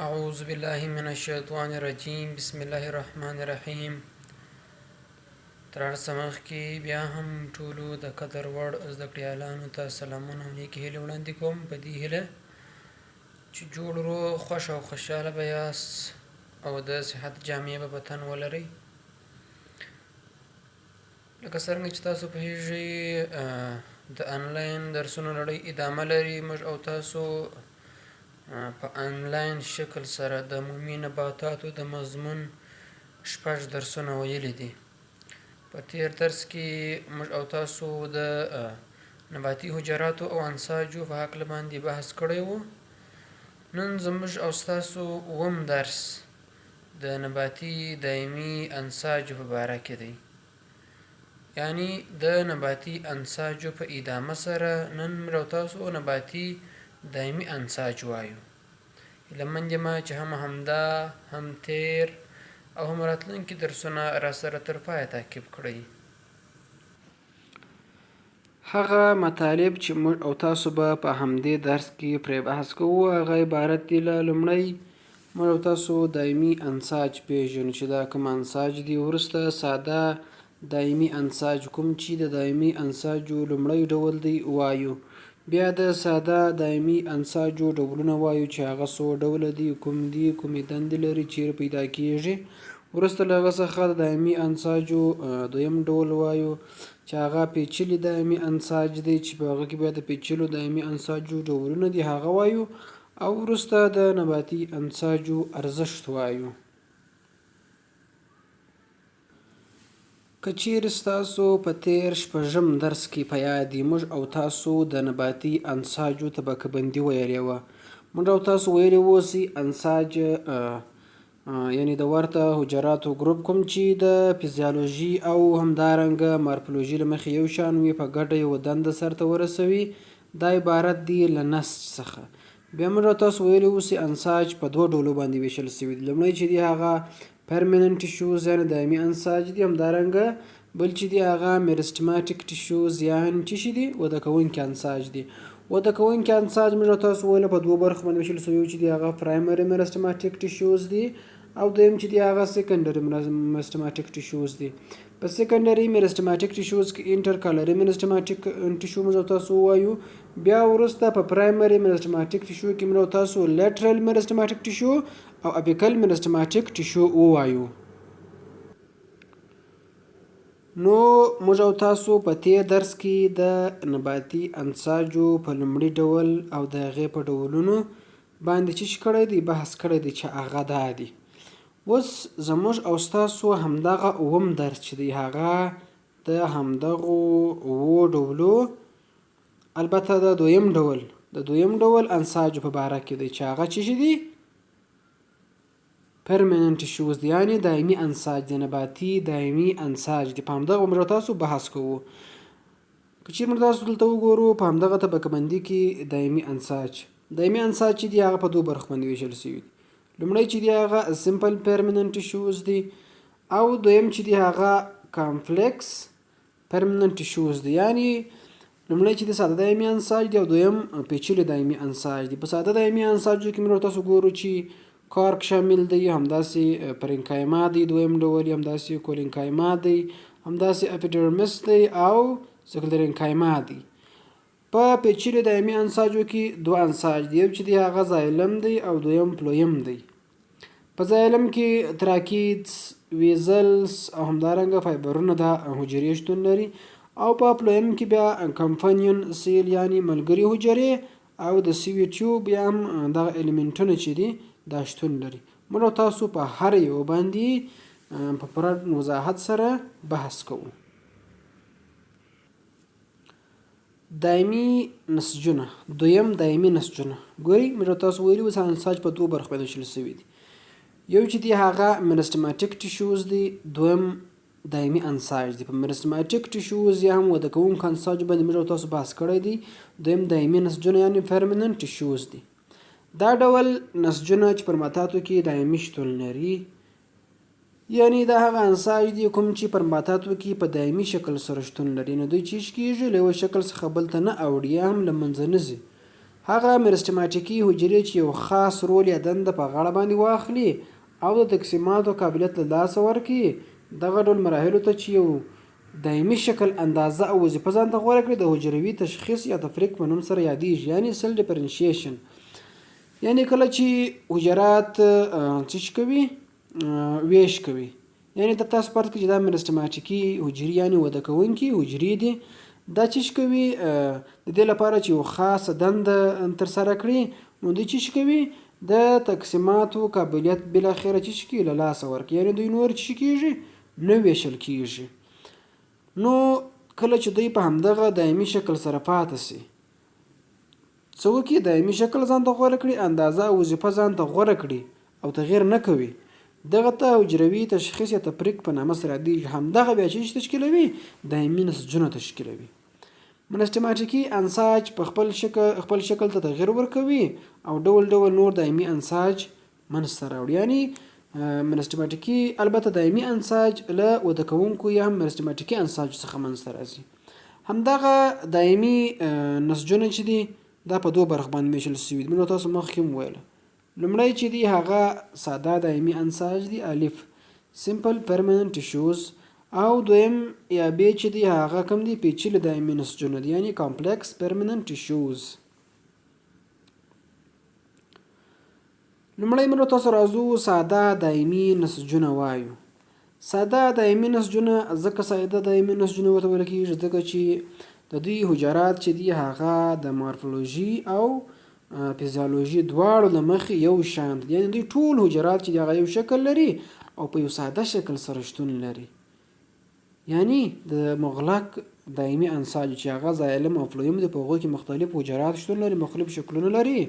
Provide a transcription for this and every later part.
اعوذ بالله من الشیطان الرجیم بسم الله الرحمن الرحیم. تر هر څه مخکې بیا هم ټولو د قدر وړ زده کړیالانو ته سلامونه او نیکې هیلې وړاندې کوم، په دې هیله چې جوړ روغ خوښ او خوشحاله به یاست او د صحت جامې به په تن ولرئ. لکه څرنګه چې تاسو پوهیږئ د انلاین درسونو لړۍ ادامه لري. موږ او تاسو په انلاین شکل سره د عمومي نباتاتو د مضمون 6 درسونه ویلي دي. په تیر درس کې موږ او تاسو د نباتي حجراتو او انساجو په هکله باندې بحث کړی و. نن زموږ او ستاسو اووم درس د نباتي دایمي انساجو په باره کې دی، یعنی د نباتي انساجو په ادامه سره نن موږ او تاسو نباتي دایمي انساج وایو. هیلهمند یم چې همدا هم تیر او هم راتلونکي درسونه راسره تر پایه تعقیب کړئ. هغه مطالب چې موږ او تاسو به په همدې درس کې پرې بحث کوو هغه عبارت دي له لومړی موږ او تاسو دایمي انساج پیژنو چې دا کوم انساج دی، وروسته ساده دایمي انساج کوم چې د دایمي انساجو لومړی ډول دی وایو، بیا د ساده دایمي انساجو ډولونه وایو چې هغه څو ډوله دي، کوم دي، کومې دندې لري، چیرې پیدا کیږي. وروسته له هغه څخه د دایمي انساجو دویم ډول وایو چې هغه پیچلي دایمي انساج دی چې په هغه کې بیا د پیچلو دایمي انساجو ډولونه دي هغه وایو، او وروسته د نباتي انساجو ارزښت وایو. که چیرې ستاسو په تیر 6م درس کې په یاد وي موږ او تاسو د نباتي انساجو طبقه بندي ویلې وه. موږ او تاسو ویلي وو چې انساج یعنی د ورته حجراتو ګروپ کوم چې د فزیالوژي او همدارنګه مارفولوژي له مخې یو شان وي په ګډه یوه دنده سرته ورسوي. دا عبارت دی له نسج څخه. بیا موږ او تاسو ویلي وو چې انساج په 2 ډولو باندې ویشل شوي دي. لومړی چې دی هغه permenant tissues یعنی دایمي انساج دي، همدارنګه بل چې دی هغه meristematic tissues یعنی چې شي دي وده کوونکي انساج دي. وده کوونکي انساج موږ تاسو ویل په 2 برخو باندې ویشل شوي چې دی هغه primary meristematic tissues دي او دویم چې دی هغه secondary meristematic tissues دي. په secondary meristematic tissues کې intercalary meristematic tissue موږ تاسو وایو. بیا وروسته په primary meristematic tissue کې موږ تاسو lateral meristematic tissue او apical meristematic tissue وایو. نو موږ او تاسو په تیر درس کې د نباتي انساجو په لومړي ډول او د هغې په ډولونو باندې چې کړی دی بحث کړی دی چې هغه دا دی. اوس زموږ او ستاسو همدغه اووم درس چې دی هغه د همدغو 7 ډولو البته د دویم ډول انساجو په باره کې دی چې هغه چې دی permenant tissues دی، یعنی دایمي انساج دی، نباتي دایمي انساج دی. په همدغه موږ تاسو بحث کوو. که چیرې موږ تاسو دلته وګورو په همدغه طبقه بندي کې دایمي انساج چې دی هغه په 2 برخو باندې ویشل شوي دي. لومړی چې دی هغه simple permanent tissues دی او دویم چې دی هغه complex permanent tissues دی، یعنی لومړی چې دی ساده دایمي انساج دی او دویم پیچلي دایمي انساج دی. په ساده دایمي انساجو کې موږ تاسو ګورو چې کارک شامل دی، همداسې پرینکایما دی دویم ډول، همداسې کولینکایما دی، همداسې اپیډرمس دی او سکلرینکایما دی. په پیچلي دایمي انساجو کې 2 انساج دی، یو چې دی هغه زایلم دی او دویم فلویم دی. په زایلم کې تراکیدز، ویزلز او همدارنګه فایبرونه د حجرې شتون لري، او په فلویم کې بیا کمپنیون سیل یعنی ملګري حجرې او د سیوي ټیوب یا هم دغه الیمنټونه چې دي دا شتون لري. موږ تاسو په هر یو باندې په پوره وضاحت سره بحث کوو. دایمي نسجونه، دویم دایمي نسجونه. ګورئ موږ تاسو ویلي اوس انساج په 2 برخو باندې ویشل شوي دي. یو چې دی هغه meristematic tissues دی، دویم دایمي انساج دی. په meristematic tissues یا هم وده کوونکو انساجو باندې موږ تاسو بحث کړی دی. دویم دایمي نسجونه یعنی permanent tissues دی. دا ډول نسجونه چې په نباتاتو کې دایمي شتون لري، یعنی دا هغه انساج دی کوم چې په نباتاتو کې په دایمي شکل سره شتون لري. نو دوی چې کیږي له یو شکل څخه بل ته نه اوړي یا هم له منځه نه ځي، هغه مرستماتیکي حجرې چې یو خاص رول یا دنده په غاړه باندې واخلي او د تقسیماتو قابلیت له لاسه ورکړي. دغه ډول مراحلو ته چې یو دایمي شکل، اندازه او وظیفه ځان ته غوره کړي د حجروي تشخیص یا تفریق په نوم سره یادیږي، یعنی سیل ډیفرنشیشن. یعنی کله چې حجرات څه کوي، ویش کوي. یعنی د تاسو فرض کړئ چې دا مرستماتیکي حجرې یعنی وده کوونکي حجرې دي، دا څه کوي د دې لپاره چې یو خاصه دنده ترسره کړي، نو دوی څه کوي د تقسیماتو قابلیت بالاخره څه کوي له لاسه ورکړي، یعنی دوی نور څه کیږي نه ویشل کیږي. نو کله چې دوی په همدغه دایمي شکل سره پاتې سي، څه وکړي دایمي شکل ځان ته غوره کړي، اندازه او وظیفه ځان ته غوره کړي او تغییر نه کوي، دغه ته حجروي تشخیص یا تفریق په نامه سره یادیږي. همدغه بیا چې تشکیلوي دایمي نسجونه تشکیلوي. مرستماتیکي انساج په خپل شکل ته تغییر ورکوي او ډول ډول نور دایمي انساج منځته راوړي. یعنی مرستماتیکي البته دایمي انساج له وده کوونکو یا هم مرستماتیکي انساج څخه منځته راځي. همدغه دایمي نسجونه چې دي دا په دوه برخو باندې ویشل شوي دي. موږ تاسو مخکې هم ویله. لومړی چې دی هغه ساده دایمي انساج دی، الف سیمپل permanent tissues، او دویم یا بی چې دی هغه کوم دی پیچلي دایمي نسجونه دي، یعنی complex permanent tissues. لومړی موږ تاسو راځو ساده دایمي نسجونه وایو. ساده دایمي نسجونه ځکه ساده دایمي نسجونه ورته ویل کېږي ځکه چې د دوی حجرات چې دي هغه د مورفولوژي او فیزیولوژي دواړو له مخې یو شان دي، یعنی دوی ټول حجرات چې دي هغه یو شکل لري او په یو ساده شکل سره شتون لري. یعنی د مغلق دایمي انساج چې هغه زایلم او فلویم دي، په هغو کې مختلف حجرات شتون لري، مختلف شکلونه لري.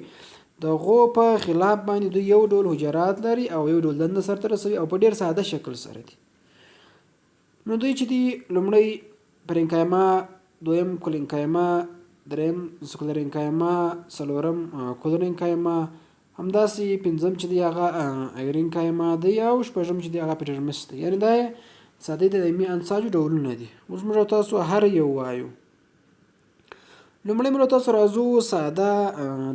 د هغو په خلاف باندې دوی یو ډول حجرات لري او یو ډول دنده سرته رسوي او په ډیر ساده شکل سره دي. نو دوی چې دي لومړی پرنکایما، دویم کولینکایما، دریم سکولرینکایما، څلورم کولرینکایما، همداسې پنځم چې دی هغه ایرینکایما دی او شپږم چې دی هغه اپیډرمس دی. یعنی دا ساده دایمي انساجو ډولونه دي. اوس موږ تاسو هر یو وایو. لومړی موږ تاسو راځو ساده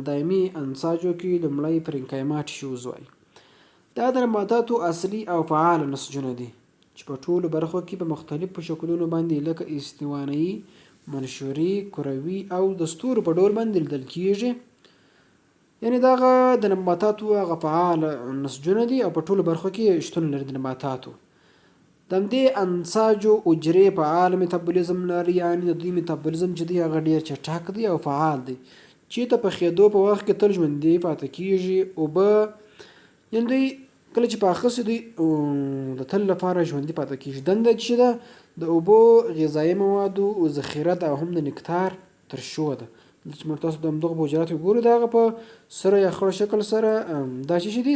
دایمي انساجو کې لومړی پرنکایما ټیشوز وایي. دا د نباتاتو اصلي او فعال نسجونه دي چې په ټولو برخو کې په مختلفو شکلونو باندې لکه استوانه‌یي، منشوري، کروي او د ستورو په ډول باندې لیدل کیږي. یعنی دغه د نباتاتو هغه فعال نسجونه دي او په ټولو برخو کې شتون لري د نباتاتو. د همدې انساجو حجرې فعال میتابولیزم لري، یعنی د دوی میتابولیزم چې دی هغه ډیر چټک دی او فعال دی چې ته په خېدو په وخت کې تل ژوندي پاتې کیږي. اوبه یعنی دوی کله چې پاخه سي دوی د تل لپاره ژوندي پاتې کیږي. دنده چې ده د اوبو، غذایي موادو ذخیره ده او هم د نکتار ترشو ده. چې موږ تاسو د همدغو په حجراتو ګورو د هغه په سره یا خړ شکل سره دا چې دي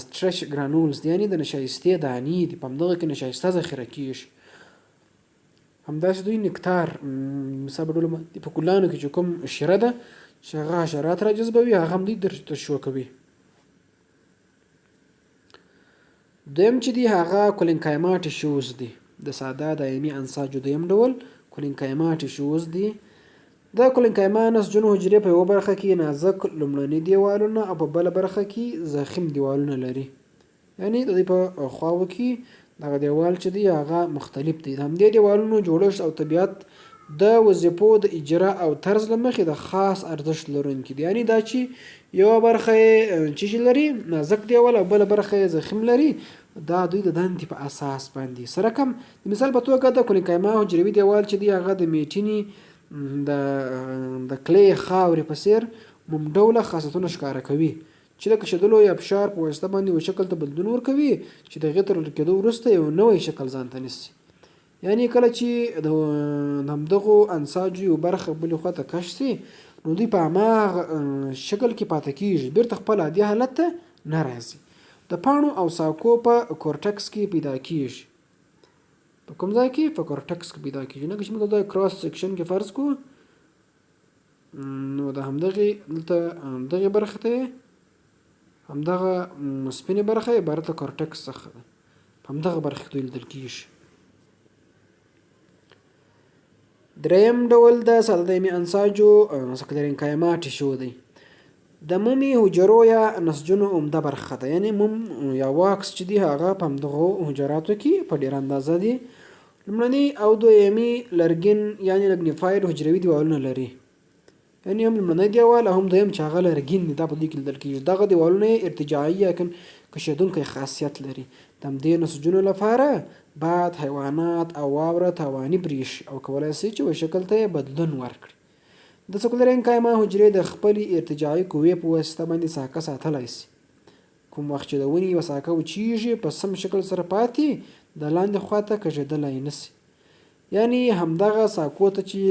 سټرچ ګرانولز دي، یعنی د نشایستې دانې دي، په همدغه کې نشایسته ذخیره کیږي. همداسې دوی نکتار مثال په ډول په ګلانو کې چې کوم شیره ده چې هغه حشرات را جذبوي هغه هم دوی ترشو کوي. دویم چې دی هغه کولینکایما ټیشوز دي. د ساده دایمي انساجو دویم ډول کولینکایما ټیشوز دي. د کولینکایما نسجونو حجرې په یوه برخه کې نازک لومړني دیوالونه او په بله برخه کې ضخیم دیوالونه لري. یعنی د دوی په خواو کې دغه دیوال چې دی هغه مختلف دی. د همدې دیوالونو جوړښت او طبیعت د وظیفو د اجرا او طرز له مخې د خاص ارزښت لرونکي دي. یعنی دا چې یوه برخه یې چې لري نازک دیوال او بله برخه یې ضخیم لري، دا دوی د دندې په اساس باندې سره کم. د مثال په توګه د کولینکایما حجروي دیوال چې دی هغه د میټینې د کلي خاورې په څیر ډوله خاصیتونه ښکاره کوي چې د کشېدلو یا فشار په واسطه باندې یو شکل ته بدلون ورکوي چې د هغې تر کېدو وروسته یو نوی شکل ځان ته نیسي. یعنی کله چې د همدغو انساجو یو برخه بلې خوا ته کش سي نو دوی په هماغه شکل کې پاتې کېږي، بیرته خپل عادي حالت ته نه راځي. د پاڼو او ساقو په کورټکس کې پیدا کېږي. په کوم ځای کې؟ په کورټکس کې پیدا کېږي. نه که چې موږ د کراس سیکشن کې فرض کړو نو د همدغې دلته دغې برخې ته همدغه سپینې برخه عبارت د کورټکس څخه ده، په همدغه برخه کې دوی لیدل کېږي. دریم ډول د ساده دایمي انساجو سکلرینکایما ټیشو دی. د مومي حجرو یا نسجونو عمده برخه ده. یعنی موم یا واکس چې دی هغه په همدغو حجراتو کې په ډېره اندازه دي. لومړني او دویمي لرګین یعنی لګنیفاید حجروي دیوالونه لري. یعنی هم لومړنی دیوال او هم دویم چې هغه لرګین دي دا په دې کې لیدل کېږي. دغه دیوالونه ارتجاعي یا کشېدونکی خاصیت لري. د همدې نسجونو لپاره باد، حیوانات او واوره تاواني برېښي او کولی شي چې شکل ته یې بدلون ورکړي. د سکلرینکایما حجرې د خپلې ارتجاعي قوې په واسطه باندې ساقه ساتلی شي. کوم وخت چې د ونې یوه ساقه وچیږي په سم شکل سره پاتې د لاندې خواته کږېدلی نه شي. یعنی همدغه ساقو ته چې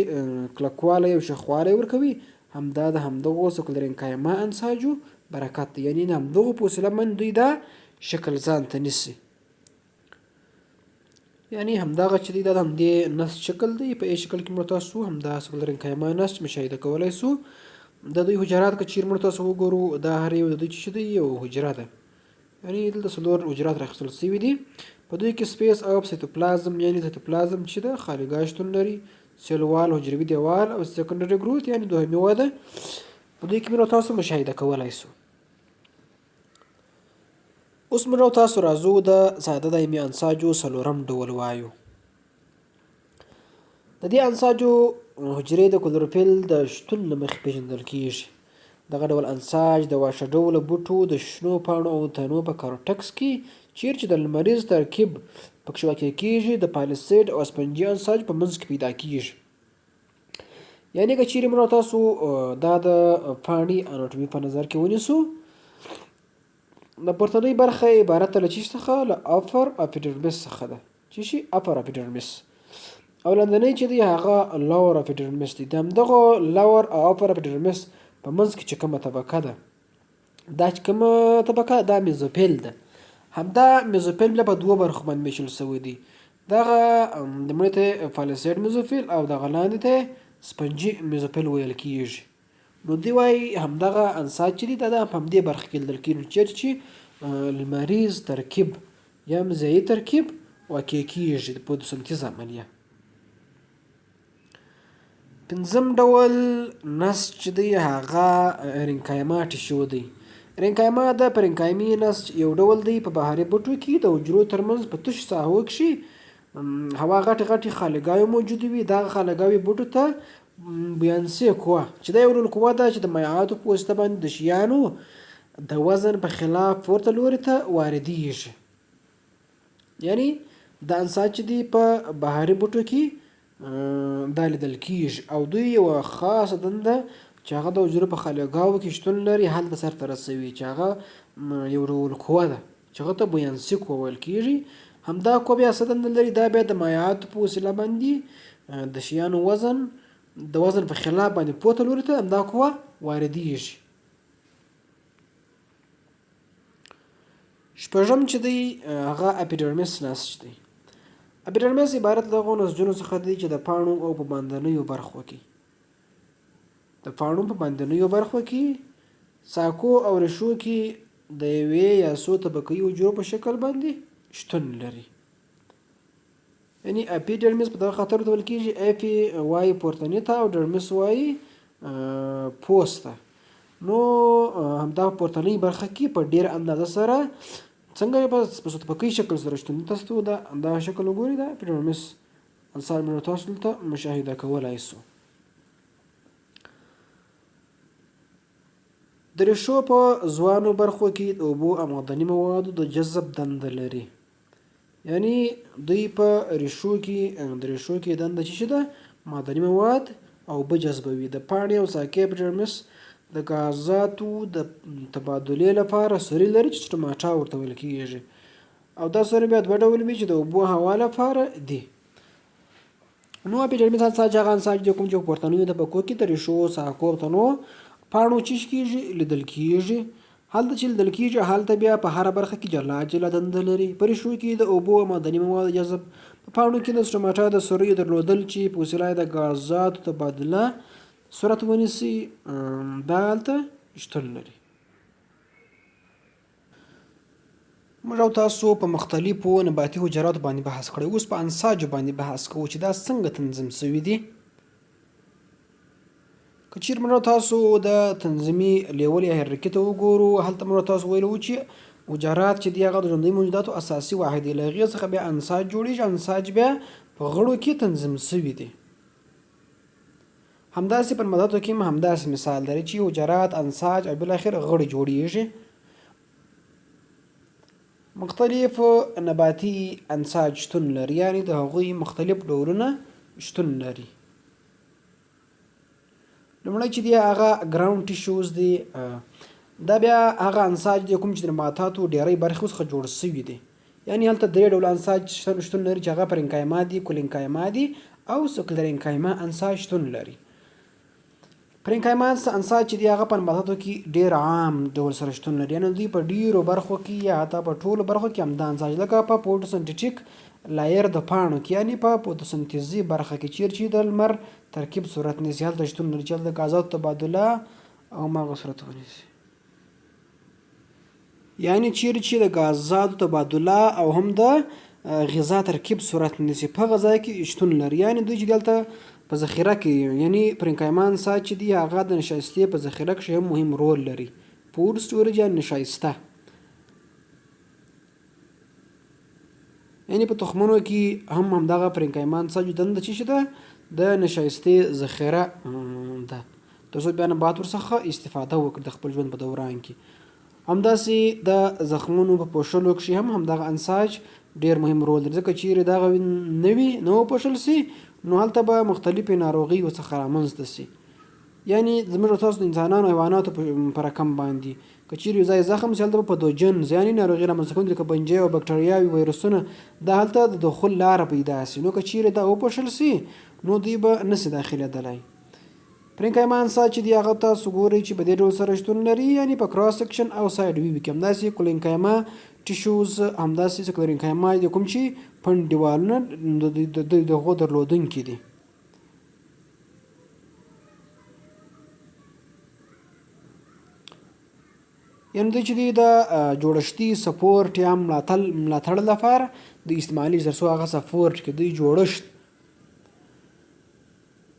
کلکوالی او شخوالی ورکوي همدا د همدغو سکلرینکایما انساجو برکت دی. یعنی د همدغو په وسیله باندې دوی دا شکل ځان ته نیسي. یعنی همدغه چې دی دا د همدې نسج شکل دی. په ای شکل کې موږ تاسو همدا سکلرینکایما نسج مشاهده کولی شو. د دوی حجرات که چیرې موږ تاسو وګورو دا هر یو د دوی چې دی یو حجره ده. یعنی دلته 4 حجرات راخیستل شوي دي. په دوی کې سپیس او سیتوپلازم یعنی سیتوپلازم چې ده خالیګاه شتون لري. سیلوال حجروي دیوال او سیکنډري ګروث یعنی دوهمي وده په دوی کې موږ تاسو مشاهده کولی شو. اوس موږ تاسو راځو د ساده دایمي انساجو 4م ډول وایو. د دې انساجو حجرې د کلوروفیل د شتون له مخې پیژندل کېږي. دغه ډول انساج د واښه ډوله بوټو د شنو پاڼو او تنو په کارټکس کې چیرې چې د لمریز ترکیب پکې واقع کېږي د پالیسیډ او اسپنجي انساج په منځ کې پیدا کېږي. یعنی که چیرې موږ تاسو دا د پاڼې اناټومي په نظر کې ونیسو د پورتنۍ برخه عبارت له چی څخه له افر اپیډرمس څخه ده. چې شي افر اپیډرمس او لاندنۍ چې دی هغه لور اپیډرمس دی. د همدغه لور او افر اپیډرمس په منځ کې چې کومه طبقه ده دا چې کومه طبقه دا میزوفیل ده. همدا میزوفیل بیا په 2 برخو باندې ویشل شوی دی. دغه لومړي ته پالیسیډ میزوفیل او دغه لاندې ته سپنجي میزوفیل ویل کېږي. نو دوی وایي همدغه انساج چې دی دا په همدې برخه کې لیدل کېږي چیرې چې لمریز ترکیب یا مزایي ترکیب واقع کېږي د فوتوسنتیز عملیه. 5م ډول نسج چې دی هغه رینکایما ټیشو دی. رینکایما د پرینکایمي نسج یو ډول دی. په بهاري بوټو کې د حجرو ترمنځ په تشو ساحو کښې هوا غټې غټې خالیګاوې موجودې وي. دغه خالیګاوې بوټو ته بیانسي قوه چې دا یو ډول قوه ده چې د مایعاتو په واسطه باندې د شیانو د وزن په خلاف پورته لوري ته واردېږي. یعنی د انساج چې دی په بهاري بوټو کې دا لیدل کېږي او دوی یوه خاصه دنده چې هغه د حجرو په خالیګاوو کې شتون لري هلته سرته رسوي چې هغه یو ډول قوه ده چې هغه ته بیانسي قوه ویل کېږي. همدا قوه بیا څه دنده لري دا بیا د مایعاتو په وسیله باندې د شیانو وزن د وزن په خلاف باندې پورته لوري ته همدا قوه واردېږي. 6م چې دی هغه اپیډرمس نسج دی. اپیډرمس عبارت د هغو نسجونو څخه دی چې د پاڼو او په باندنیو برخو کې ساقو او ریښو کې د یوې یا څو طبقه‌یي حجرو په شکل باندې شتون لري. یعنی اپیډرمس په دغه خاطر ورته ویل کېږي اپي وایي پورتني ته او ډرمس وایي پوست ته. نو همدا پورتنۍ برخه کې په ډېر اندازه سره څنګه په څو طبقه‌یي شکل سره شتون تاسو دا شکل وګورئ د اپیډرمس انساج موږ تاسو دلته مشاهده کولی شو. د ریښو په ځوانو برخو کې د اوبو او معدني موادو د جذب دنده لري. یعنی دوی په ریښو کې دنده چې ده معدني مواد او اوبه جذبوي. د پاڼې او ساقې اپیډرمس د غازاتو د تبادلې لپاره سوري لري چې سټوماټا ورته ویل کېږي او دا سوري بیا 2 ډول وي چې د اوبو هوا لپاره دي. نو اپیډرمس انساج هغه انساج دی کوم چې په پورتنیو طبقو کې د ریښو، ساقو او تنو پاڼو چیش کېږي لیدل کېږي. هلته چې لیدل کېږي هلته بیا په هره برخه کې جلا جلا دنده لري. په ریښو کې د اوبو او معدني موادو جذب، په پاڼو کې د سټوماټا د سوریو درلودل چې په وسیله د غازاتو تبادله صورت ونیسي دا هلته شتون لري. موږ او تاسو په مختلفو نباتي حجراتو باندې بحث کړی. اوس په انساجو باندې بحث کوو چې دا څنګه تنظیم شوي دي. که چیرې موږ تاسو د تنظیمي لیول یا هیرارکي ته وګورو، هلته موږ تاسو ویلي وو چې حجرات چې دي هغه د ژوندیو موجوداتو اساسي واحد دی. له هغې څخه بیا انساج جوړېږي. انساج بیا په غړو کې تنظیم سوي دي. همداسې په نباتاتو کې هم همداسې مثال لري چې حجرات، انساج او بالاخره غړي جوړېږي. مختلف نباتي انساج شتون لري، یعنې د هغوی مختلف ډولونه شتون لري. لومړی چې دی هغه ګراوند ټیشوز دی. دا بیا هغه انساج دی کوم چې د نباتاتو ډیری برخې څخه جوړ سوي دي. یعنې هلته درې ډوله انساج شتون لري چې هغه پرنکایما دي، کولینکایما دي او سکلرینکایما انساج شتون لري. پرنکایما انساج چې دی هغه په نباتاتو کې ډیر عام ډول سره شتون لري، یعنې دوی په ډیرو برخو کې یا حتی په ټولو برخو کې همدا انساج، لکه په فوټوسنتیټیک لایر د پاڼو کې، یعنې په فوټوسنتیزي برخه کې چیرې چې د لمر ترکیب صورت نیسي هلته شتون لري، چې هلته د غازاتو تبادله او مغز صورت ونیسي. یعنې چیرې چې د غازاتو تبادله او هم د غذا ترکیب صورت نیسي په غذا کې شتون لري. یعنې دوی چې دلته په ذخیره کې، یعنې پرنکایما انساج چې دی هغه د نشایستې په ذخیره کې هم مهم رول لري. فود سټوریج یا نشایسته، یعنې په تخمونو کې هم همدغه پرنکایما انساج دنده چې ده د نشایستې ذخیره ده، تر څو بیا نبات ورڅخه استفاده وکړي د خپل ژوند په دوران کې. همداسې د زخمونو په پوښلو کښې هم همدغه انساج ډیر مهم رول لري، ځکه چیرې دغه نه وي، نه وپوښل سي، نو هلته به مختلفې ناروغۍ ورڅخه رامنځته سي. یعنې زموږ تاسو د انسانانو او حیواناتو په رقم باندې که چیرې یو ځای زخم سي هلته به پتوجنز یعنې ناروغي رامنځته کوونکي لکه بنجۍ او بکټریاوې، ویروسونه دا هلته د دخول لاره پیدا سي. نو که چیرې دا وپوښل سي نو دوی به نسي داخلېدلی. پرنکایما انساج چې دی هغه تاسو ګورئ چې په دې ډول سره شتون لري، یعنې په کراس سیکشن او سایډ ویو کې. همداسې کولینکایما ټیشوز، همداسې سکلرینکایما دي کوم چې پنډ دیوالونه د هغو درلودونکي دي. یعنې دوی چې دی د جوړښتي سپورټ یا ملاتړ لپاره د استعمالي تر څو هغه سپورټ کې دوی جوړښت.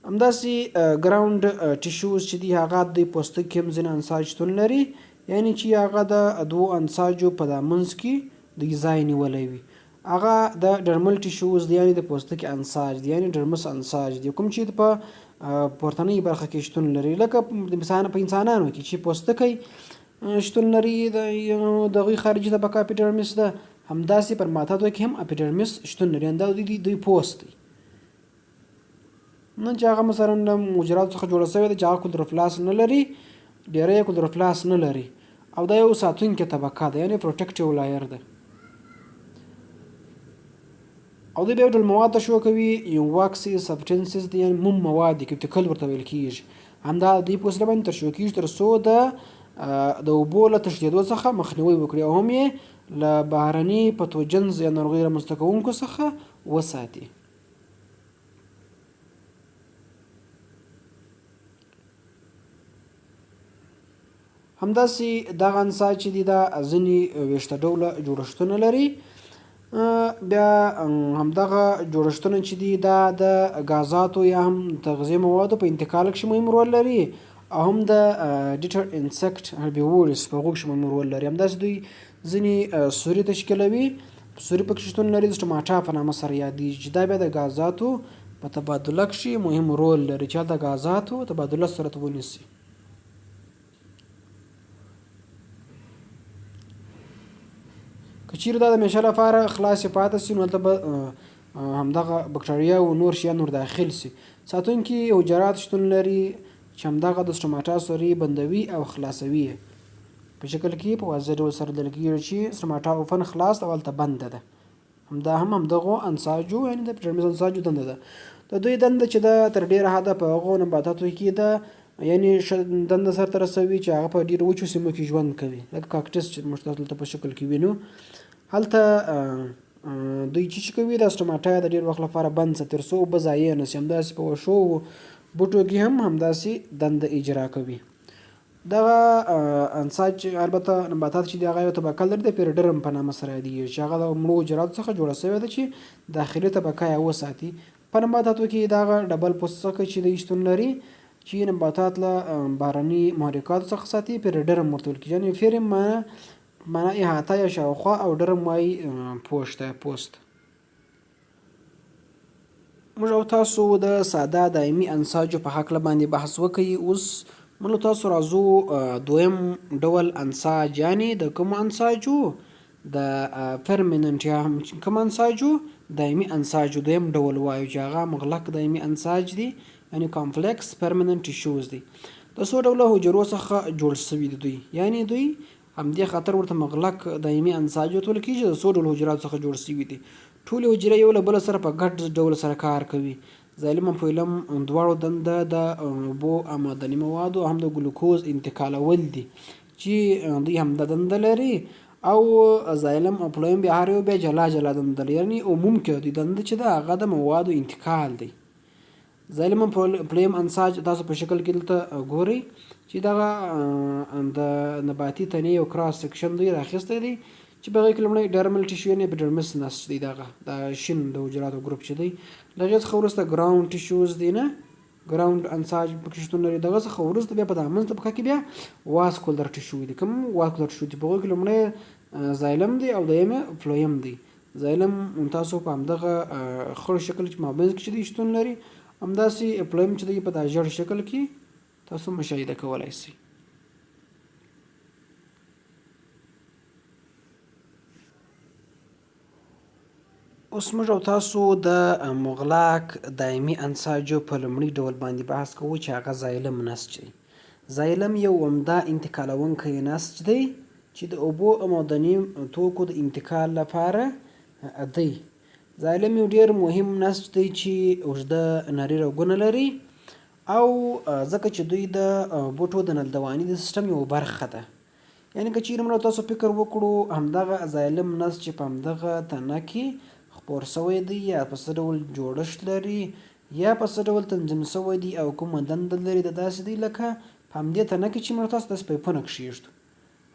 همداسې ګراوند ټیشوز چې دی هغه د پوستکي هم ځینې انساج شتون لري، یعنې چې هغه د دوو انساجو په منځ کې د ځای نیولی وي. هغه د ډرمل ټیشوز دی، یعنې د پوستکي انساج دی، یعنې ډرمس انساج دی کوم چې په پورتنۍ برخه کې شتون لري، لکه په انسانانو کې چې پوستکی شتون لري د هغوی خارجي طبقه اپیډرمس ده. همداسې په نباتاتو کې هم اپیډرمس شتون لري، دا دوی پوست دی. نن چې هغه مثلا له حجراتو څخه جوړه شوې ده چې هغه کلوروفلاس نه لري، ډیری یې کلوروفلاس نه لري، او دا یو ساتونکې طبقه ده، یعنې پروټیکټیو لایر ده. او دوی بیا یو ډول مواد تشویق کوي، یو واکسي سبسټنسز دي، یعنې موم مواد دي، کیوټیکل ورته ویل کېږي. همدا دوی په وسیله باندې ترشح کېږي تر څو د اوبو له تښتېدو څخه مخنیوی وکړي او هم یې له بهرني پتوجنز یا ناروغۍ رامنځته کوونکو څخه وساتي. همداسې دغه انساج چې دی دا ځینې ویشته ډوله جوړښتونه لري. بیا همدغه جوړښتونه چې دي دا د غازاتو یا هم تغذیې موادو په انتقال کښې مهم رول لري، او هم د ډیټر انسکټ هربیورس په هغو کښې مهم رول لري. همداسې دوی ځینې سوري تشکیلوي، سوري پکښې شتون لري، د سټوماټا په نامه سره یادېږي، چې دا بیا د غازاتو په تبادله کښې مهم رول لري، چې هلته غازاتو تبادله صورت ونیسي. که چیرې دا د همیشه لپاره خلاصې پاتې سي نو هلته به همدغه بکټریا او نور شیان ور داخل سي. ساتونکي حجرات شتون لري چې همدغه د سټوماټا سوري بندوي او خلاصوي په شکل کې په واضح ډول سره لیدل کېږي چې سټوماټا اوفن خلاص او هلته بنده ده. همدا هم همدغو انساجو یعنې د پیټرمس انساجو دنده ده. د دوی دنده چې ده تر ډېره حده په هغو نباتاتو کې ده، یعنې دنده سرته رسوي چې هغه په ډېرو وچو سیمو کې ژوند کوي، لکه کاکټس چې موږ تاسو دلته په شکل کې وینو. هلته دوی چې کوي دا سټوماټا د ډېر وخت لپاره بند ساتي تر څو اوبه ضایع نه سي. همداسې په وښو بوټو کې هم همداسې دنده اجرا کوي. دغه انساج البته نباتات چې دي هغه یو طبقه لري د پیریډرم په نامه سره یادېږي، چې هغه د مړو حجراتو څخه جوړه شوې ده چې داخلي طبقه یې وساتي. په نباتاتو کې دغه ډبل پوستکی چې دی شتون لري، چې نباتات له بهرني محرکاتو څخه ساتي. پیریډرم ورته ویل کېږي، یعنې فیرم معنا احاطه یا شاوخوا، او ډرم وایي پوست. موږ او تاسو د ساده دایمي انساجو په هکله باندې بحث وکړي. اوس موږ تاسو راځو دویم ډول انساج، یعنې د کوم انساجو؟ د permanent یا کوم انساجو؟ دایمي انساجو دویم ډول وایو، چې هغه مغلق دایمي انساج دی، یعنې کامپلیکس permanent tissues دی. د څو ډوله حجرو څخه جوړ شوي دي دوی، یعنې دوی همدې خاطر ورته مغلق دایمي انساج ورته ویل کېږي، د څو ډوله حجراتو څخه جوړ شوي دي. ټولې حجرې یو له بل سره په ګډ ډول سره کار کوي. زایلم او فویلم دواړو دنده د اوبو او معدني موادو هم د ګلوکوز انتقالول دي، چې دوی هم د دنده لري. او زایلم او فلویم بیا هر یو بیا جلا جلا دنده لري، یعنې عموم کې دوی دنده چې ده هغه د موادو انتقال دی. زایلم او فلویم انساج تاسو په شکل کې دلته ګورئ چې دغه د نباتي تنې یو کراس سیکشن دوی راخیستی دی، چې په هغې کې لومړی ډرمل ټیشو یعنې اپیډرمس نسج دی، دغه د شین د حجراتو ګروپ چې دی. له هغې څخه وروسته ګراوند ټیشوز دی، نه ګراوند انساج پکې شتون لري. دغه څخه وروسته بیا په دغه منځ طبقه کې بیا واسکولر ټیشو دی. کوم واسکولر ټیشو دی؟ په هغوی کې لومړی زایلم دی او دویم فلویم دی. زایلم تاسو په همدغه خړ شکل چې مابینځ کې چې دی شتون لري، همداسې فلویم چې دی په دا ژیړ شکل کې تاسو مشاهده کولی شئ. اوس موږ او تاسو د مغلق دایمي انساجو په لومړي ډول باندې بحث کوو، چې هغه زایلم نسج دی. زایلم یو عمده انتقالونکی نسج دی چې د اوبو او معدني توکو د انتقال لپاره دی. زایلم یو ډیر مهم نسج دی چې اوږده نري رګونه لري، او ځکه چې دوی د بوټو د نلدواني د سیستم یوه برخه ده. یعنې که چیرې موږ تاسو فکر وکړو همدغه زایلم نسج چې په همدغه تنه کې خپور شوی دی، یا په څه ډول جوړښت لري، یا په څه ډول تنظیم شوی دی، او کومه دنده لري، د داسې دی لکه په همدې تنه کې چې موږ تاسو داسې پیپونه کښېږدو،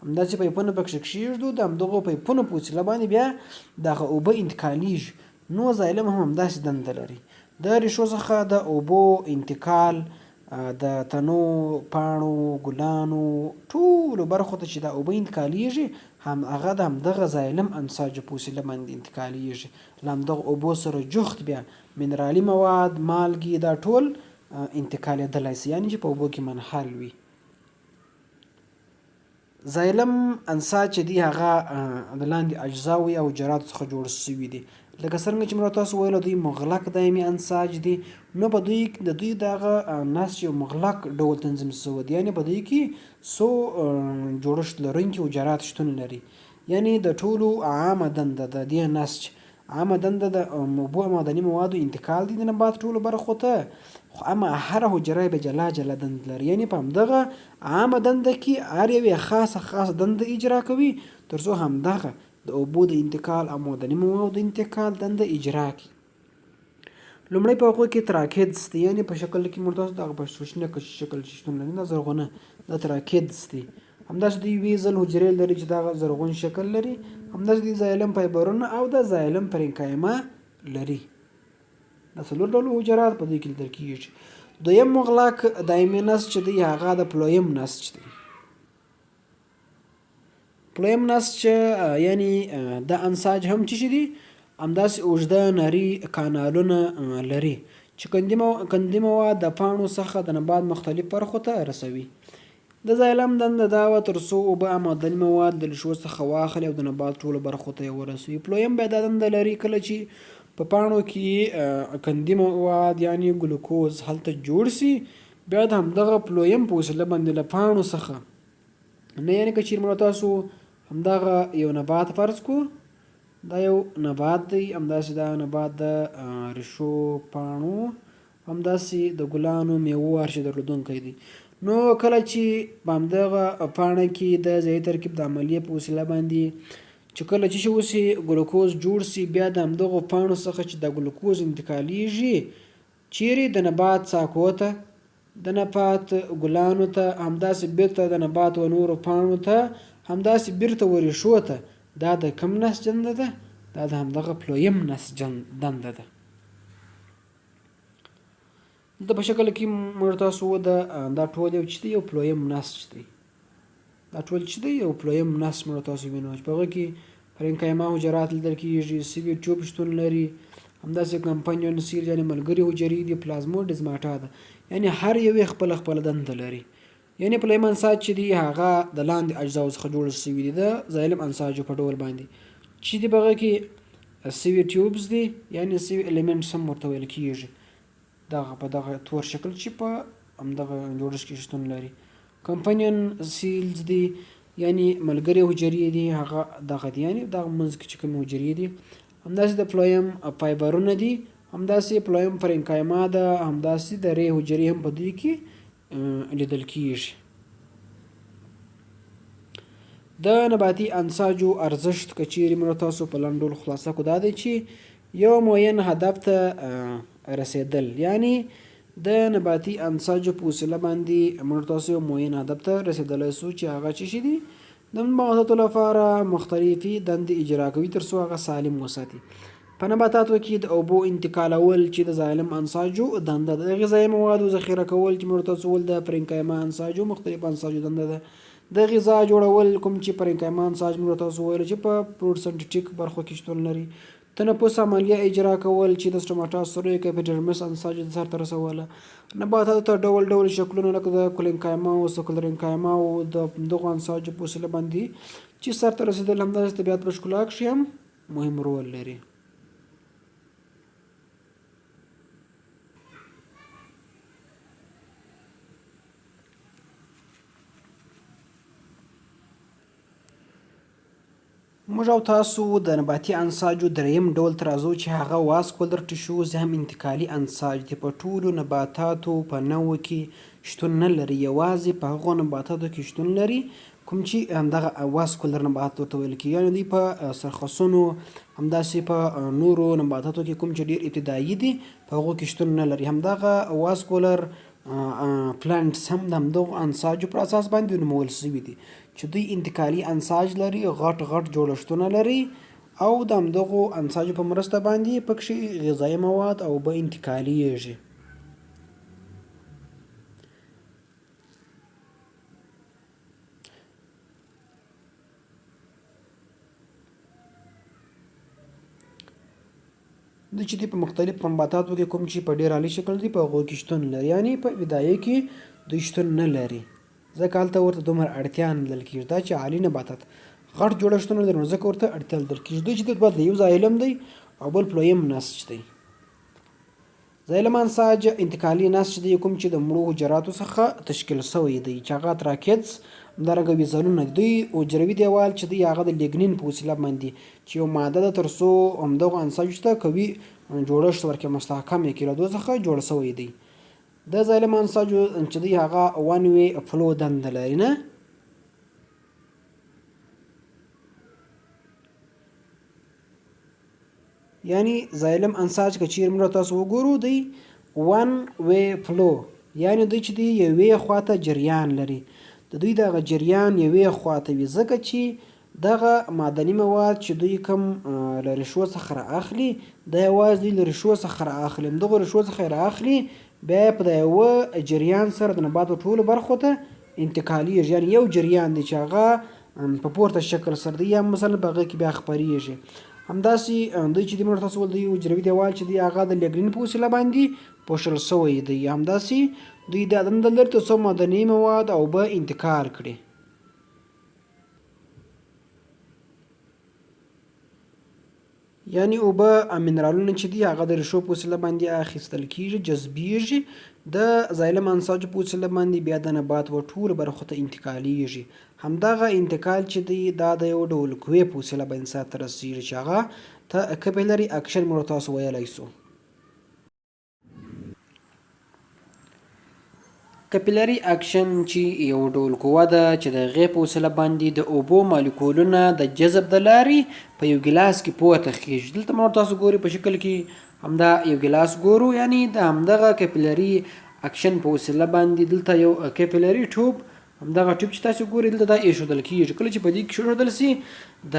همداسې پیپونه پکښې کښېږدو، د همدغو پیپونو په وسیله باندې بیا دغه اوبه انتقالیږي. نو زایلم هم همداسې دنده لري، د ریښو څخه د اوبو انتقال د تنو، پاڼو، ګلانو ټولو برخو ته چې دا اوبه انتقالیږي، هغه د همدغه زایلم انساجو په وسیله باندې انتقالیږي. له همدغه اوبو سره جفت بیا منرالي مواد، مالګې، دا ټول انتقالېدلی شي، یعنې چې په اوبو کې منحل وي. زایلم انساج چې دی هغه د لاندې اجزاوو یا حجراتو څخه جوړ شوي دي. لکه څرنګه چې موږ تاسو ویلو دوی مغلق دایمي انساج دی، نو په دوی د دوی دغه نسج یو مغلق ډول تنظیم شوی دی، یعنې په دوی کې څو جوړښت لرونکي حجرات شتون لري. یعنې د ټولو عامه دنده د دې نسج عامه دنده د اوبو او معدني موادو انتقال دی د نبات ټولو برخو ته، خو اما هره حجره به جلا جلا دنده لري، یعنې په همدغه عامه دنده کې هر یوې خاصه دنده اجرا کوي، تر څو همدغه د اوبو د انتقال او معدني موادو د انتقال دنده اجرا کړي. لومړی په هغو کې تراکیدس دی، یعنې په شکل کې موږ تاسو دغه په شنه شکل چې شتون لري، دا زرغونه دا تراکیدس دی. همداسې دوی یوې ځل حجرې لري چې دغه زرغون شکل لري. همداسې دوی زایلم فایبرونه او د زایلم پرینکایما لري. دا څلور ډوله حجرات په دوی کې لیدل کېږي. دویم مغلق دایمي نسج چې دی هغه د فلویم نسج دی. فلویم نسج یعنې دا انساج هم چې دی همداسې اوږده نري کانالونه لري چې کندي مواد د پاڼو څخه د نبات مختلف برخو ته رسوي. د زایلم دنده دا وه تر څو اوبه او معدني مواد د ریښو څخه واخلي او د نبات ټولو برخو ته یې ورسوي. فلویم بیا دا دنده لري کله چې په پاڼو کې کندي مواد یعنې ګلوکوز هلته جوړ شي، بیا د همدغه فلویم په وسیله باندې له پاڼو څخه نه، یعنې که چیرې موږ تاسو همدغه یو نبات فرض کړو، دا یو نبات دی، همداسې دا نبات د ریښو، پاڼو، همداسې د ګلانو، میوو هر شی درلودونکی دی. نو کله چې په همدغه پاڼه کې د ځایي ترکیب د عملیې په وسیله باندې چې کله چې وشي ګلوکوز جوړ شي، بیا د همدغو پاڼو څخه چې د ګلوکوز انتقالیږي چیرې د نبات ساقو ته، د نبات ګلانو ته، همداسې بیرته د نبات و نورو پاڼو ته، همداسې بیرته و ریښو ته. دا د کوم نسج دنده ده؟ دا د همدغه فلویم نسج دنده ده. دلته په شکل کې موږ تاسو دا ټول یو چې دی یو فلویم نسج دی. دا ټول چې دی یو فلویم نسج موږ تاسو وینو چې په هغه کې پرنکایما حجرات لیدل کېږي، سیوي ټیوب شتون لري، همداسې کمپنیون سیل یعنې ملګري حجرې دي، پلازموډزماټا ده، یعنې هر یو یې خپله دنده لري. یعنې فلویم انساج چې دی هغه د لاندې اجزاو څخه جوړ شوي دي د زایلم انساجو په ډول باندې چې دی په هغه کې سیوي ټیوبز دي، یعنې سیوي الیمنټس هم ورته ویل کېږي، دغه په دغه تور شکل چې په همدغه جوړښت کې شتون لري. کمپنیون سیلز دي یعنې ملګري حجرې دي، هغه دغه دي یعنې دغه منځ کې چې کومې حجرې دي. همداسې د فلویم فایبرونه دي، همداسې فلویم فرنکایما ده، همداسې د ری حجرې هم په دوی کې لیدل کېږي. د نباتي انساجو ارزښت که چیرې موږ تاسو په لنډ ډول خلاصه کړو دا دی چې یو معین هدف ته رسېدل، یعنې د نباتي انساجو په وسیله باندې موږ تاسو یو معین هدف ته رسېدلی سو چې هغه څه شي دي د نباتاتو لپاره مختلفې دندې اجرا کوي تر څو هغه سالم وساتي. په نباتاتو کې د اوبو انتقالول چې د زایلم انساجو دنده ده، د غذایي موادو ذخیره کول چې موږ تاسو ول د پرنکایما انساجو مختلف انساجو دنده ده، د غذا جوړول کوم چې پرنکایما انساج موږ تاسو ویل چې په پروټوسنټیټیک برخو کې شتون لري، تنفس عملیه اجرا کول چې د سټوماټا سوري کیپیډرمس انساج د سر ته رسوله، نباتاتو ته ډول ډول شکلونه لکه د کلینکایما او سکلرینکایما او د دغو انساجو په وسیله باندې چې سر ته رسېدل همداسې طبیعت په ښکلا کښې هم مهم رول لري. موږ او تاسو د نباتي انساجو دریم ډول ته راځو چې هغه واسکولر ټیشوز هم انتقالي انساج دی. په ټولو نباتاتو په نوع کې شتون نه لري، یوازې په هغو نباتاتو کې شتون لري کوم چې همدغه واسکولر نبات ورته ویل کېږي، یعنې دوی په سرخصونو همداسې په نورو نباتاتو کې کوم چې ډېر ابتدایي دي په هغو کې شتون نه لري. همدغه واسکولر پلانټس هم د همدغو انساجو پر اساس باندې نومول شوي دي چې دوی انتقالي انساج لري، غټ جوړښتونه لري او د همدغو انساجو په مرسته باندې پکښې غذایي مواد او اوبه انتقالیږي. دوی چې دي په مختلف نباتاتو کې کوم چې په ډېر عالي شکل دي په هغو کې شتون لري، یعنې په ابتدایي کې دوی شتون نه لري، ځکه هلته ورته دومره اړتیا نه لیدل کېږي. دا چې عالي نباتات غټ جوړښتونه لري نو ځکه ورته اړتیا لیدل کېږي. دوی چې دی دوه یو زایلم دی او بل فلویم نسج دی. زایلم انساج انتقالي نسج دی کوم چې د مړو حجراتو څخه تشکیل شوی دی چې هغه تراکیدس همدارنګه ویزلونه دوی حجروي دیوال چې دی هغه د لیګنین په وسیله باندې چې یو ماده ده تر څو همدغو انساجو ته قوي جوړښت ورکړي، مستحکم یې کړي، له دوی څخه جوړ شوی دی. د زایلم انساجو چې دی هغه وان وی فلو دنده لري نه، یعنې زایلم انساج که چیرې موږ تاسو وګورو دی وان وی فلو، یعنې دوی چې دی یوې خواته جریان لري، د دوی دغه جریان یوې خواته وي ځکه چې دغه معدني مواد چې دوی کوم له ریښو څخه رااخلي دا یوازې دوی له ریښو څخه رااخلي، همدغو ریښو څخه یې رااخلي بیا یې په د یوه جریان سره د نباتو ټولو برخو ته انتقالیږي، یعنې یو جریان دی چې هغه په پورته شکل سره دی یا مثلا په هغه کې بیا خپریږي. همداسې دوی چې دی موږ تاسو ویل دوی حجروي دیوال چې دی هغه د لیګنین په وسیله باندې پوښل شوی دی. همداسې دوی دا دنده لري تر څو معدني مواد او اوبه انتقال کړي. یعنې اوبه منرالونه چې دي هغه د ریښو په وسیله باندې اخیستل کېږي، جذبیږي، د زایلم انساجو په وسیله باندې بیا د نبات و ټولو برخو ته انتقالیږي. همدغه انتقال چې دی دا د یو ډول قوې په وسیله باندې سرته رسېږي چې هغه ته کپیلري اکشن موږ تاسو ویلی سو. کپیلري اکشن چې یو ډول قوه ده چې د هغې په وسیله باندې د اوبو مالیکولونه د جذب د لارې په یو ګیلاس کې پورته خیږي. دلته موږ تاسو ګورئ په شکل کې همدا یو ګیلاس ګورو، یعنې د همدغه کپیلري اکشن په وسیله باندې دلته یو کپیلري ټوب، همدغه ټوب چې تاسو ګورئ دلته دا ایښودل کېږي. کله چې په دې کې ایښودل سي د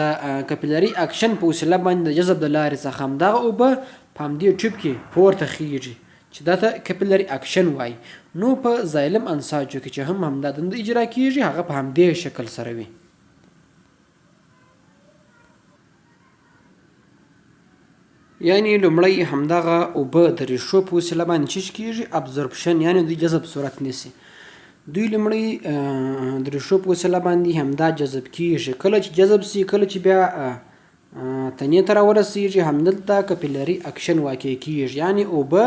کپیلري اکشن په وسیله باندې د جذب د لارې څخه همدغه اوبه په همدې ټوب کې پورته خیږي چې دا ته کپیلري اکشن وایي. نو په زایلم انساجو کې چې هم همدا دنده اجرا کیږي هغه په همدې شکل سره وي. یعنی لومړی همدغه اوبه د ریښو په وسیله باندې چیش کیږي ابزوربشن، یعنی دوی جذب صورت نیسي. دوی لومړی د ریښو په وسیله باندې همدا جذب کیږي. کله چې جذب سي، کله چې بیا تنې ته راورسیږي، همدلته کپیلري اکشن واقع کیږي. یعنی اوبه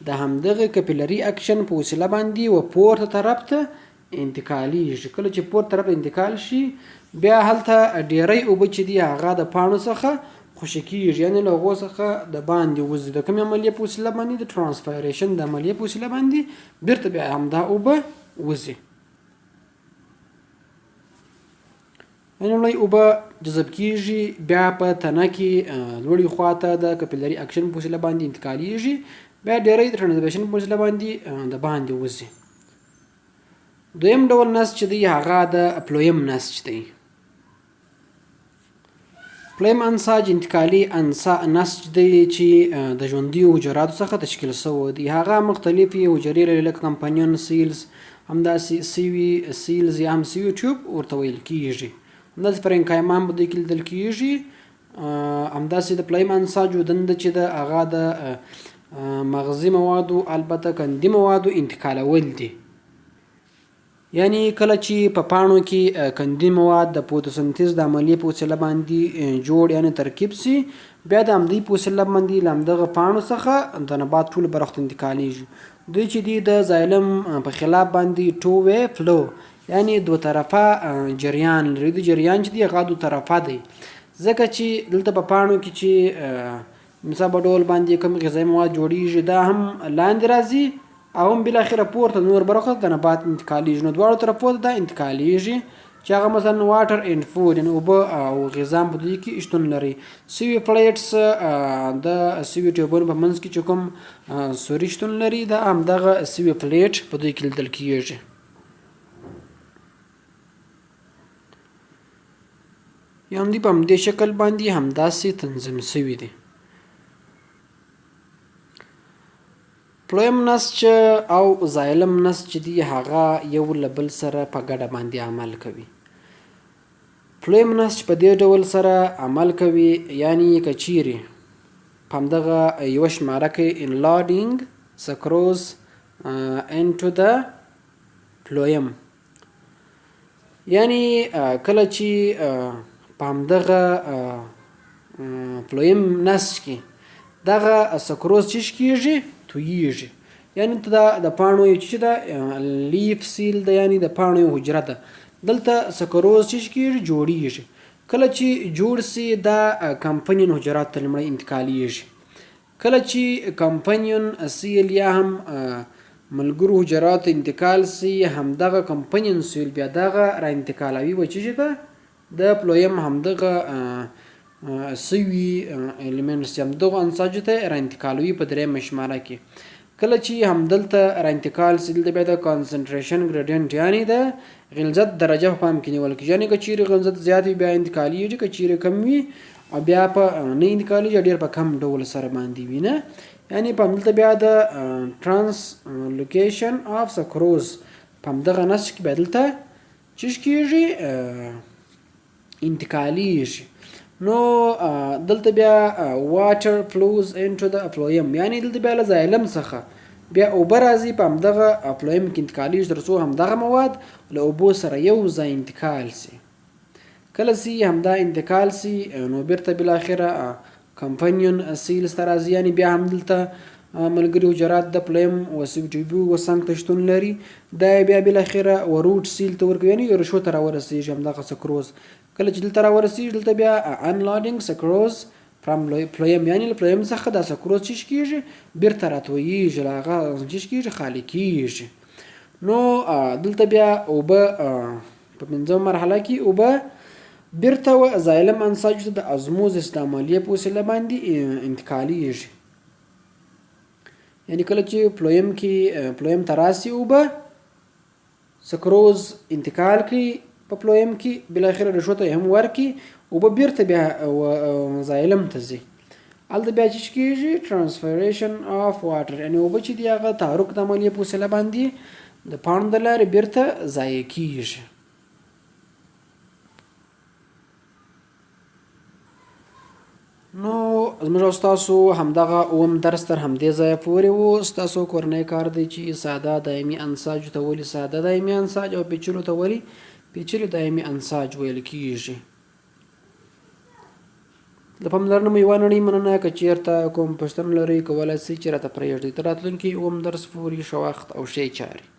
د همدغه کپیلري اکشن په وسیله باندې و پورته طرف ته انتقالیږي. کله چې پورته طرف ته انتقال شي، بیا هلته ډیری اوبه چې دي هغه د پاڼو څخه خوشې کیږي، یعنی له هغو څخه د باندې وځي. د کومې عملیې په وسیله باندې؟ د ټرانسپایریشن د عملیې په وسیله باندې بیرته بیا همدا اوبه وځي. یعنې لومړی اوبه جذب کیږي، بیا په تنه کې لوړې خواته د کپیلري اکشن په وسیله باندې انتقالیږي، بیا ډیری د ټرانسپایریشن په وسیله باندې د باندې وځي. دویم ډول نسج چې دی هغه د فلویم نسج دی. فلویم انساج انتقالي نسج دی چې د ژوندیو حجراتو څخه تشکیل شوی دی. هغه مختلفې حجرې لري لکه کمپانیون سیلز، همداسې سیوي سیلز یا هم سیوي ټیوب ورته ویل کیږي. همداسې فرینکایما هم په دوی کې لیدل کیږي. همداسې د فلویم انساجو دنده چې ده هغه د مغذي موادو البته کندي موادو انتقالول دي. یعنی کله چې په پاڼو کې کندي مواد د فوتوسنتیز د عملیې په وسیله باندې جوړ یعنی ترکیب سي، بیا د همدې په وسیله باندې له همدغه پاڼو څخه د نبات ټولو برخو ته انتقالیږي. دوی چې دي د زایلم په خلاف باندې ټو وی فلو یعنی دو طرفه جریان لري. د جریان چې دی هغه دو طرفه دی، ځکه چې دلته په پاڼو کې چې مثال په ډول باندې کوم غذایي مواد جوړیږي دا هم لاندې راځي او هم بالاخره پورته نور برخو د نبات انتقالیږي. نو دواړو طرفو ته دا انتقالیږي چې هغه مثلا واټر اینډ فود یعنې اوبه او غذا په دوی کې شتون لري. سوي پلیټس د سوي ټیوبونو په منځ کې چې کوم سوري شتون لري دا همدغه سوي پلیټ په دوی کې لیدل کیږي. یا هم دوی په همدې شکل باندې همداسې تنظیم سوي دي. فلویم نسج او زایلم نسج دی هغه یو له بل سره په ګډه باندې عمل کوي. فلویم نسج په دې ډول سره عمل کوي، یعنی که چیرې په همدغه یوه شماره کې انلاډینګ سکروز انټو د فلویم، یعنی کله چې په همدغه فلویم نسج کې دغه سکروز چیش کیږي تویږي. یعنی ته د پاڼو یو چې ده لیف سیل ده، یعنی د پاڼو یو حجره ده. دلته سکروز چیش کیږي جوړیږي. کله چې جوړ سي دا کمپنیون حجرات ته لومړی انتقالیږي. کله چې کمپنیون سیل یا هم ملګرو حجرات انتقال سي، همدغه کمپنیون سیل بیا دغه را انتقالوي و چې ده د فلویم همدغه سوي الیمنټس همدغه انساجو ته را انتقالوي په درېیمه شماره کې. کله چې همدلته را انتقال سي دلته بیا د کانسنټریشن ګریډینټ یعنی د غلظت درجه په پام کې نیول کېږي. یعنی که چیرې غلظت زیات وي بیا انتقالیږي، که چیرې کم وي او بیا په نه انتقالیږي، ډېر په کم ډول سره باندې وي نه. یعنی په همدلته بیا د ټرانسلوکیشن آف سکروز په همدغه نسج کې بیا دلته چیش کېږي انتقالیږي. نو دلته بیا واټر فلوز انټو د فلویم، یعنی دلته بیا له زایلم څخه بیا اوبه راځي په همدغه فلویم کې انتقالیږي تر څو همدغه مواد له اوبو سره یو ځای انتقال سي. کله سي همدا انتقال سي نو بیرته بالاخره کمپنیون سیلز ته راځي، یعنی بیا هم دلته ملګري حجرات د فلویم و سویټیبو و څنګ ته شتون لري. دا بیا بالاخره و روټ سیل ته ورکوي، یعنی ریښو ته راورسیږي همدغه سکروز. کله چې دلته راورسیږي دلته بیا انلاډینګ سکروز فرام فلویم، یعنی له فلویم څخه دا سکروز چیش کیږي بیرته راتویږي، له هغه چیش کیږي خالي کیږي. نو دلته بیا اوبه په پنځمه مرحله کې اوبه بیرته و زایلم انساجو ته د ازموزس د عملیې په وسیله باندې انتقالیږي. یعنی کله چې فلویم ته راسي اوبه سکروز انتقال کوي په فلویم کې، بالاخره ریښو ته هم ورکي اوبه بیرته بیا زایلم ته ځي. هلته بیا چې کېږي ټرانسفریشن آف واټر، یعنې اوبه چې دي هغه تحرک د عملیې په وسیله باندې د پاڼو د لارې بیرته ضایع کېږي. نو زموږ او ستاسو همدغه اووم درس تر همدې ځایه پورې و. ستاسو کورنی کار دی چې ساده دایمي انساجو ته ولې ساده دایمي انساج او پیچلو ته ولې پیچلي دایمي انساج ویل کېږي. د پاملرنې مو یوه نړۍ مننه. که چېرته کوم پوښتنه لرئ کولی شئ چې راته پرېږدئ. تر راتلونکي اووم درس پورې ښه وخت او ښې چارې.